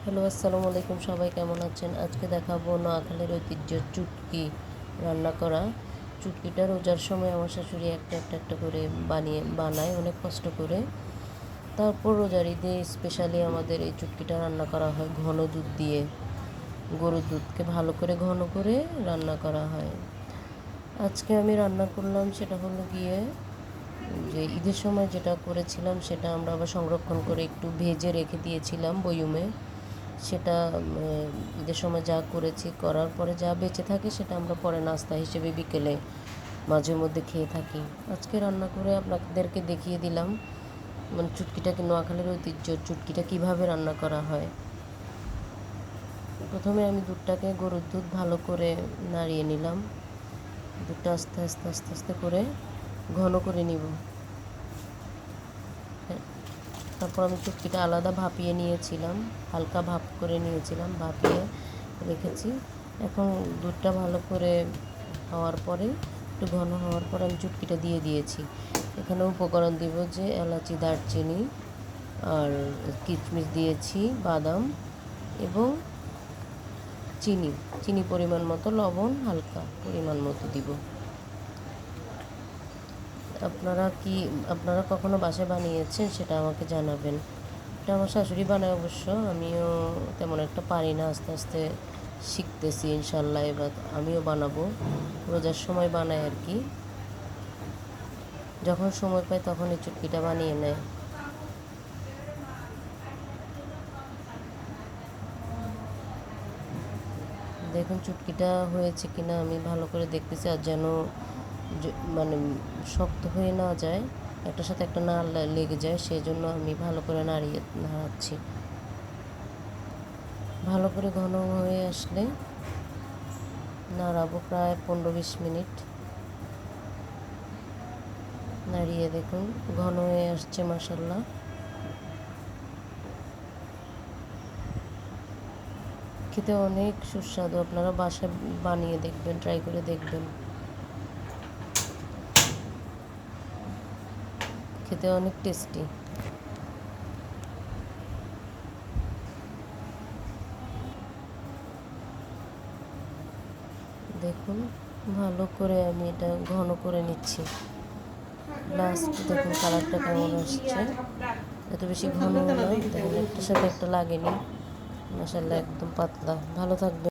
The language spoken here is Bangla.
হ্যালো, আসসালামু আলাইকুম। সবাই কেমন আছেন? আজকে দেখাবো নোয়াখালীর ঐতিহ্যের চুটকি রান্না করা। চুটকিটা রোজার সময় আমার শাশুড়ি একটা করে বানায় অনেক কষ্ট করে। তারপর রোজার ঈদে স্পেশালি আমাদের এই চুটকিটা রান্না করা হয় ঘন দুধ দিয়ে। গরুর দুধকে ভালো করে ঘন করে রান্না করা হয়। আজকে আমি রান্না করলাম সেটা হলো গিয়ে যে ঈদের সময় যেটা করেছিলাম সেটা আমরা আবার সংরক্ষণ করে একটু ভেজে রেখে দিয়েছিলাম বয়মে। সেটা ঈদের সময় যা করেছি করার পরে যা বেঁচে থাকে সেটা আমরা পরে নাস্তা হিসেবে বিকেলে মাঝে মধ্যে খেয়ে থাকি। আজকে রান্না করে আপনাদেরকে দেখিয়ে দিলাম মানে চুটকিটাকে, নোয়াখালীর ঐতিহ্য চুটকিটা কীভাবে রান্না করা হয়। প্রথমে আমি দুধটাকে, গরুর দুধ ভালো করে নাড়িয়ে নিলাম। দুধটা আস্তে আস্তে আস্তে আস্তে করে ঘন করে নিব। তারপর আমি চুটকিটা আলাদা ভাপিয়ে নিয়েছিলাম, হালকা ভাপ করে নিয়েছিলাম, ভাপিয়ে রেখেছি। এখন দুধটা ভালো করে হওয়ার পরে, একটু ঘন হওয়ার পরে আমি চুটকিটা দিয়ে দিয়েছি। এখানে উপকরণ দিব যে এলাচি, দারচিনি আর কিশমিশ দিয়েছি, বাদাম এবং চিনি পরিমাণ মতো, লবণ হালকা পরিমাণ মতো দিব। আপনারা কখনো বাসায় বানিয়েছেন সেটা আমাকে জানাবেন। এটা আমার শাশুড়ি বানায় অবশ্য, আমিও তেমন একটা পারি না, আস্তে আস্তে শিখতেছি ইনশাল্লাহ। এবার আমিও বানাবো, রোজার সময় বানাই আর কি, যখন সময় পাই তখন এই চুটকিটা বানিয়ে নেয়। দেখুন চুটকিটা হয়েছে কিনা আমি ভালো করে দেখতেছি, আর যেন মানে শক্ত হয়ে না যায়, একটার সাথে একটা না লেগে যায়, সেই জন্য আমি ভালো করে নাড়াচ্ছি। ভালো করে ঘন হয়ে আসলে নাড়াবো প্রায় 15-20 মিনিট। নাড়িয়ে দেখুন ঘন হয়ে আসছে মাশাআল্লাহ। খেতে অনেক সুস্বাদু, আপনারা বাসায় বানিয়ে দেখবেন, ট্রাই করে দেখবেন, খেতে অনেক টেস্টি। দেখুন ভালো করে আমি এটা ঘন করে নিচ্ছি। লাস্ট দেখুন কালারটা কেমন আসছে, এত বেশি ঘন না, দেখুন একটার সাথে একটা লাগেনি, মাশাআল্লাহ একদম পাতলা। ভালো থাকবে।